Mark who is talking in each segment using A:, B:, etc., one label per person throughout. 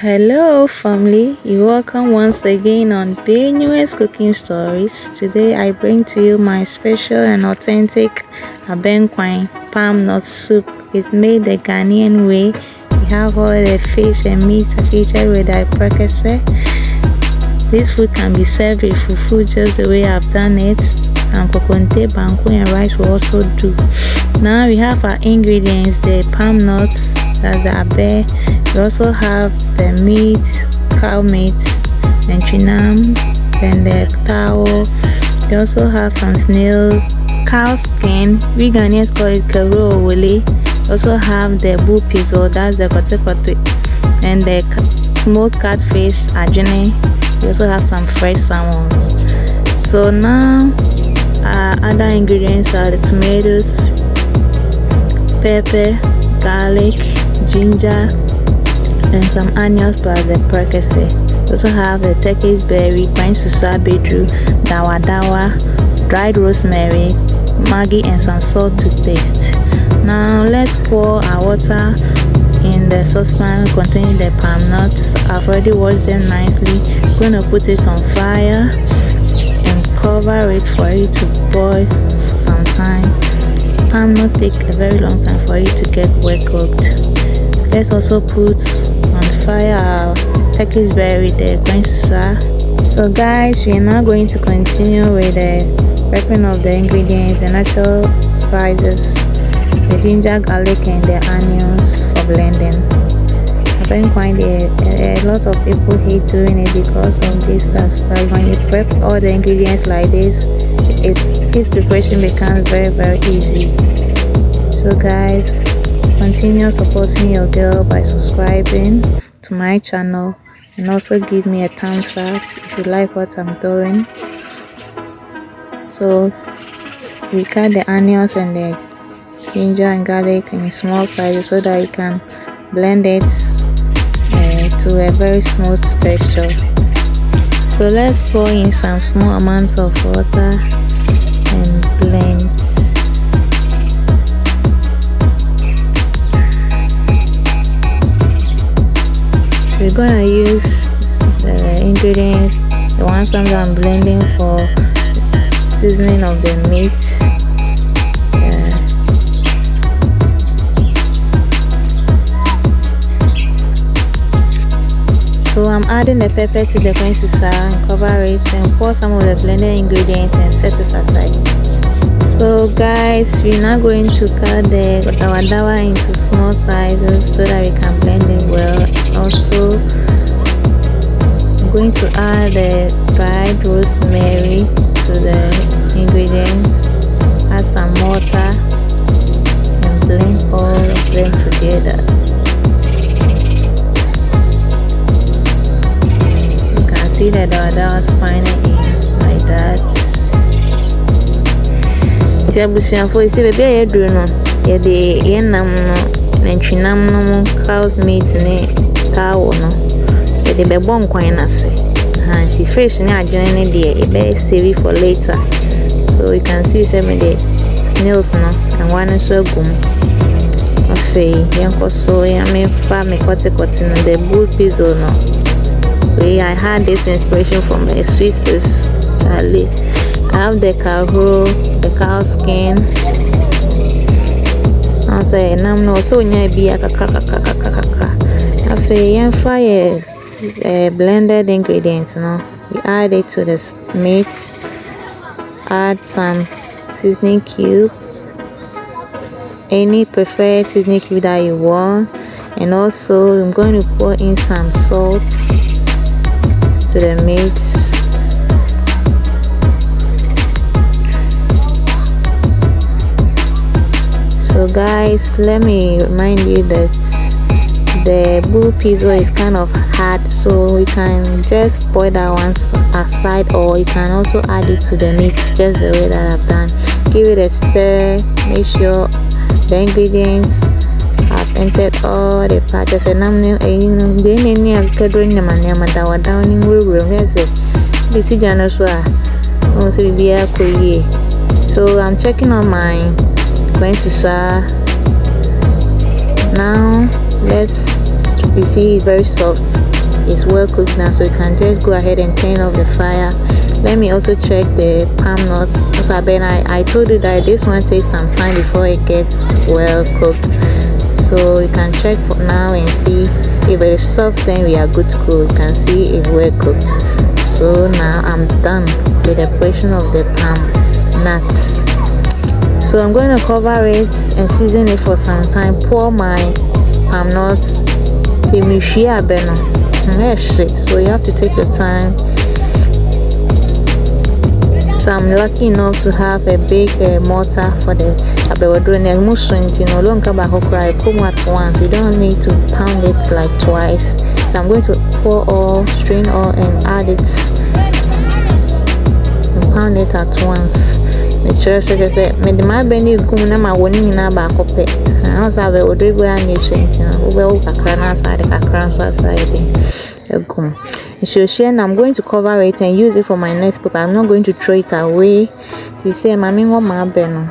A: Hello family, you're welcome once again on BENYIWA'S cooking stories. Today I bring to you my special and authentic abenkwan palmnut soup. It's made the Ghanaian way. We have all the fish and meat featured with the perkese. This food can be served with fufu just the way I've done it, and kokonte, banku and rice will also do. Now we have our ingredients: the palm nuts, that's the abe. We also have the meat, cow meat, and chinam, then the towel. We also have some snail, cow skin. We Ghanaians call it karo wole. We also have the boo pizzo, that's the kote kote, and the smoked catfish ajene. We also have some fresh salmons. So now our other ingredients are the tomatoes, pepper, garlic, ginger, and some onions plus the perkese. We also have the Turkish berry, quain susa bedru, dawa dawa, dried rosemary, maggi, and some salt to taste. Now let's pour our water in the saucepan containing the palm nuts. I've already washed them nicely. We're going to put it on fire and cover it for it to boil for some time. Palm nut take a very long time for it to get well cooked. Let's also put on fire our Turkish berry, the quain susa. So guys, we are now going to continue with the wrapping of the ingredients, the natural spices, the ginger, garlic, and the onions for blending. A lot of people hate doing it because of this task, but when you prep all the ingredients like this, its preparation becomes very easy. So guys, continue supporting your girl by subscribing to my channel, and also give me a thumbs up if you like what I'm doing. So we cut the onions and the ginger and garlic in small sizes so that you can blend it to a very smooth texture. So let's pour in some small amounts of water and blend. We're gonna use the ingredients, the ones I'm blending, for seasoning of the meat. So I'm adding the pepper to the quain susa and cover it and pour some of the blended ingredients and set it aside. So guys, we're now going to cut the dawa dawa into small sizes so that we can blend it well. Also, I'm going to add the dried rosemary to the ingredients, add some water, and blend all of them together. You can see the dawa dawa spinning in like that. For you see, baby, I do know. Yeah, the yenam no, and chinam no, cow's meat, cow no. Yeah, the baby quite nice. And the fish na joining the best save for later. So you can see some of the snails no, and one is so boom. Okay, yanko so yummy farm kote no the bull pizzo no. I had this inspiration from my Swiss Charlie. I have the cow skin. I say, no, so be a I say, fire blended ingredients. No, we add it to the meat, add some seasoning cube, any preferred seasoning cube that you want, and also I'm going to pour in some salt to the meat. So guys, let me remind you that the boo pizzo is kind of hard, so you can just boil that one aside, or you can also add it to the meat just the way that I've done. Give it a stir, make sure the ingredients have entered all the parts. And I'm so I'm checking on my quain susa. Now let's we see very soft. is well cooked now, so you can just go ahead and turn off the fire. Let me also check the palm nuts. I told you that this one takes some time before it gets well cooked, so you can check for now and see if it is soft, then we are good to go. You can see it's well cooked. So now I'm done with the preparation of the palm nuts. So I'm going to cover it and season it for some time. Pour my palm nuts. So you have to take your time. So I'm lucky enough to have a big mortar for the at once. You don't need to pound it like twice. So I'm going to pour all, strain all, and add it and pound it at once. The church said, "Made my benny come my warning in our back of it." I also have a regular nation. Over a crana side, a crown society. So I'm going to cover it and use it for my next paper. I'm not going to throw it away. To say, "Mammy, what my beno."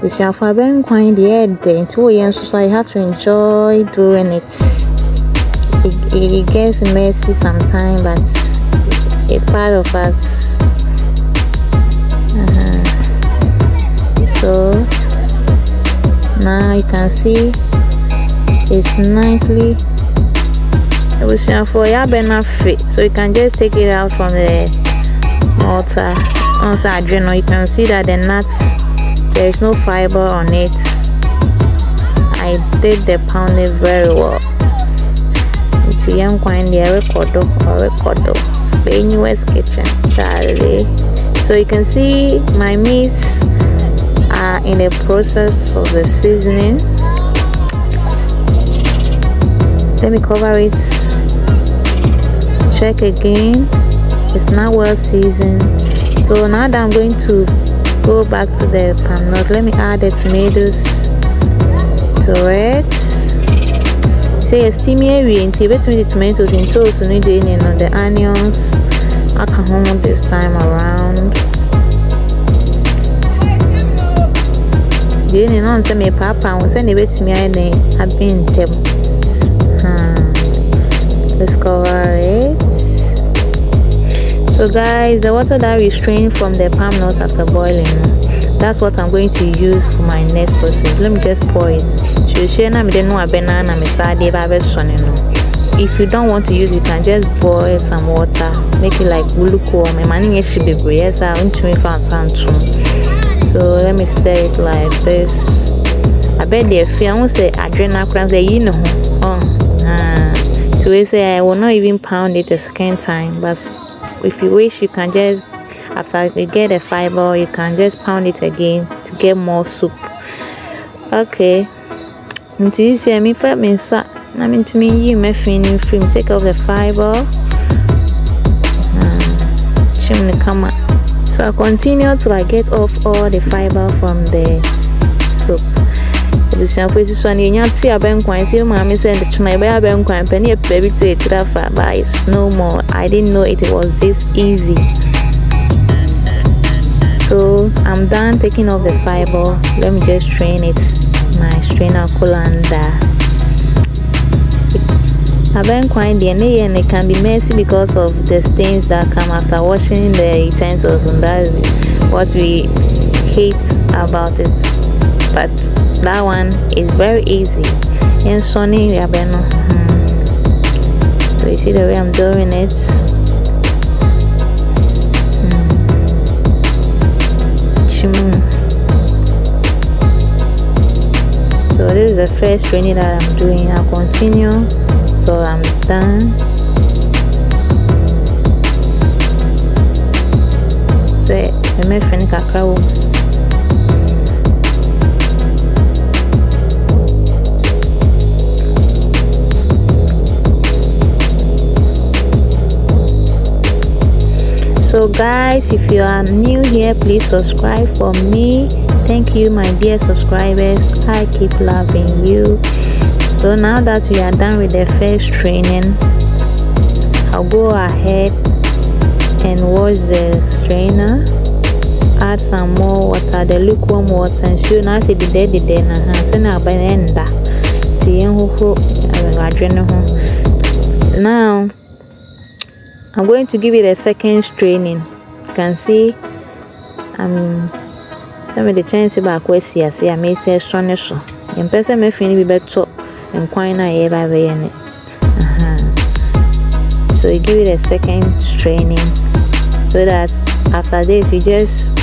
A: You see, for abenkwan the head there, so I have to enjoy doing it. It gets messy sometimes, but it's part of us. So now you can see it's nicely. For your benefit, so you can just take it out from the mortar. Also, you can see that the nuts, there is no fiber on it. I did the pounding very well. It's a young quine there, record BENYIWA'S kitchen, Charlie. So you can see my meats are in the process of the seasoning. Let me cover it. Check again. It's not well seasoned. So now that I'm going to go back to the palm nut, let me add the tomatoes to it. Say a steamy area between the tomatoes in toast, so need the onions. I can hold this time around. You know, send me papa and send it to me. I've been them. Let's cover it. So guys, the water that restrained from the palm nut after boiling, that's what I'm going to use for my next process. Let me just pour it. If you don't want to use it, you can just boil some water, make it like lukewarm. So let me stir it like this. I bet the fear won't say adrenal cramps, you know. So say I will not even pound it a second time, but if you wish, you can just, after you get the fiber, you can just pound it again to get more soup. Okay. Until you see me for me, I mean to me, you may finish film, take off the fiber. Chimney come. So I continue till I get off all the fiber from the soup. This one in your tea abenkwan. See, mommy said the china abenkwan penny a baby to it, but it's no more. I didn't know it was this easy. So I'm done taking off the fiber. Let me just strain it. My strainer colander. Abenkwan and it can be messy because of the stains that come after washing the utensils, and that's what we hate about it. But that one is very easy and sunny. So you see the way I'm doing it. So this is the first training that I'm doing. I'll continue so I'm done. So let me finish cacao. So guys, if you are new here, please subscribe for me. Thank you, my dear subscribers. I keep loving you. So now that we are done with the first training, I'll go ahead and wash the strainer, add some more water, the lukewarm water, and show now see the dead na send our benda see Now I'm going to give it a second straining. You can see some of the chance back where see I may say strong so in person may feel be better and quite a so you give it a second straining, so that after this you just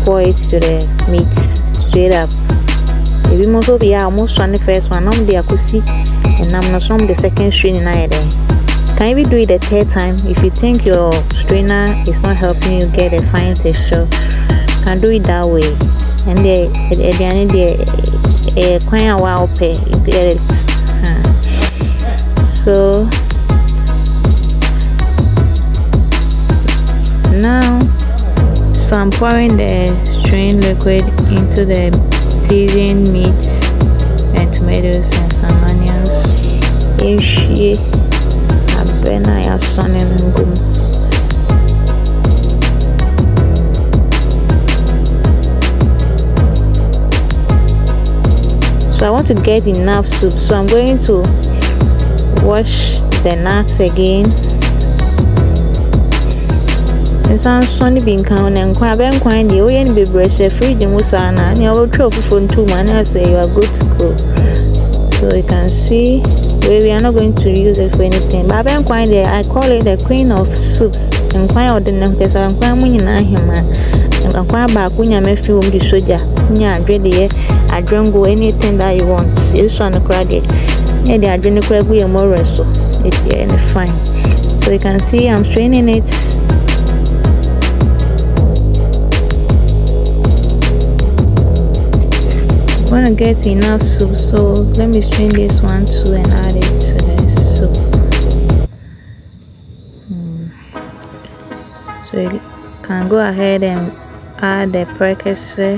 A: pour it to the meat straight up. If you must be almost on the first one, I'm the akusi and I'm not from the second straining either. Can you do it the third time? If you think your strainer is not helping you get a fine texture, you can do it that way. And at the end the quite a while pay you get it. So now I'm pouring the strained liquid into the seasoned meats and tomatoes and some onions. So I want to get enough soup, so I'm going to wash the nuts again. This one's only been counted and abenkwan the oyen be brush fridge musana and you will throw for 2 months. I say you are good to go. So you can see we are not going to use it for anything. But abenkwan there, I call it the queen of soups. And quite ordinary because I'm quite winning him and quite back when you may feel the sugar. Yeah, ready. I don't go anything that you want. It's on the credit. Yeah, they are doing the we are more so it's fine. So you can see I'm straining it. I want to get enough soup, so let me strain this one too and add it to the soup. So you can go ahead and add the precursor.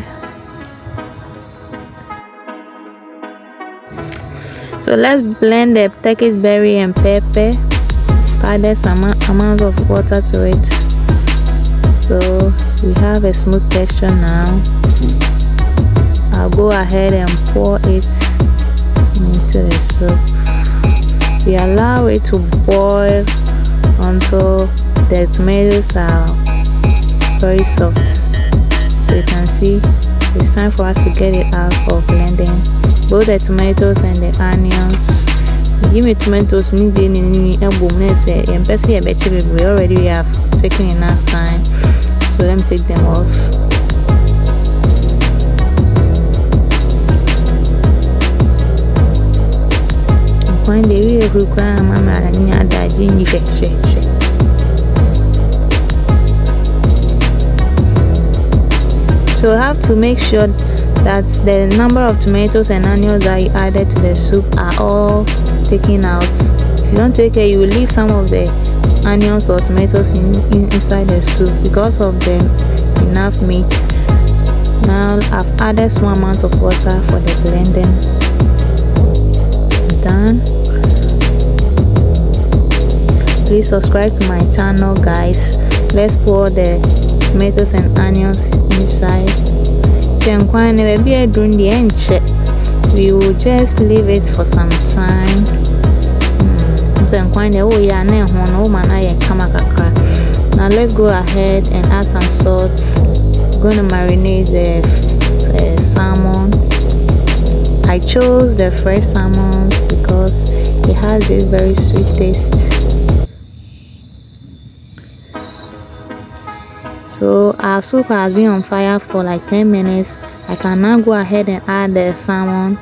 A: So let's blend the Turkish berry and pepper. Add some amount of water to it, so we have a smooth texture now. I'll go ahead and pour it into the soup. We allow it to boil until the tomatoes are very soft. So you can see it's time for us to get it out of blending both the tomatoes and the onions. Give me tomatoes we already have taken enough time, so let me take them off. When they will require mama and so have to make sure that the number of tomatoes and onions that you added to the soup are all taken out. If you don't take care, you will leave some of the onions or tomatoes inside the soup because of the enough meat. Now I've added small amount of water for the blending. Done. Please subscribe to my channel, guys. Let's pour the tomatoes and onions inside. We will just leave it for some time. Now let's go ahead and add some salt. I'm going to marinate the salmon. I chose the fresh salmon because it has this very sweet taste. So our soup has been on fire for like 10 minutes. I can now go ahead and add the salmon.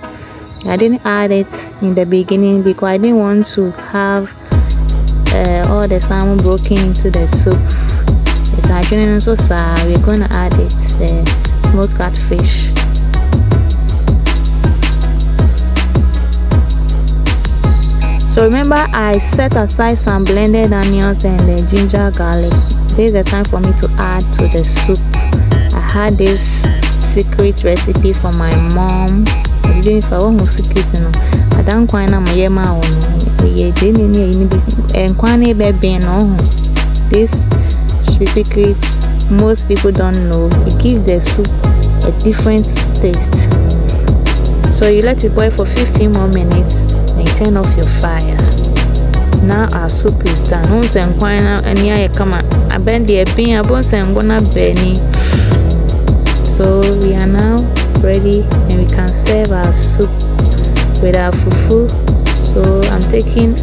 A: I didn't add it in the beginning because I didn't want to have all the salmon broken into the soup. It's actually so sad. We're going to add it, the smoked catfish. So remember, I set aside some blended onions and the ginger garlic. This is the time for me to add to the soup. I had this secret recipe from my mom. I didn't if I want secret, you know. I don't quite know my yema on. This secret most people don't know. It gives the soup a different taste. So you let it boil for 15 more minutes and turn off your fire. Now our soup is done. Once and quite now and here come I bend the bean abons and gonna benny. So we are now ready and we can serve our soup with our fufu. So I'm taking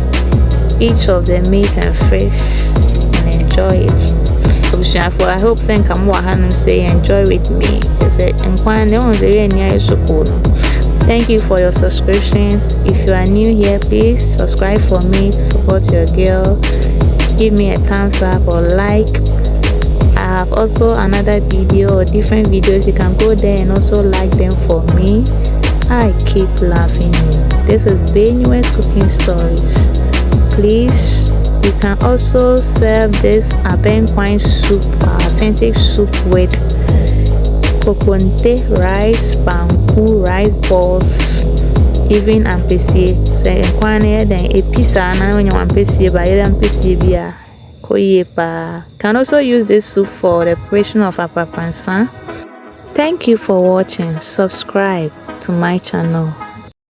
A: each of the meat and fish and enjoy it. I hope then come and say enjoy with me. Thank you for your subscriptions. If you are new here, please subscribe for me to support your girl. Give me a thumbs up or like. I have also another video or different videos. You can go there and also like them for me. I keep laughing you. This is BENYIWA'S cooking stories. Please, you can also serve this abenkwan soup, authentic soup with kokonte rice, banku rice balls, even ampesi. Say nkwane then a pizza na when you ampesi ba yele ampesi bia koye pa. Can also use this soup for the preparation of apapansa. Thank you for watching. Subscribe to my channel.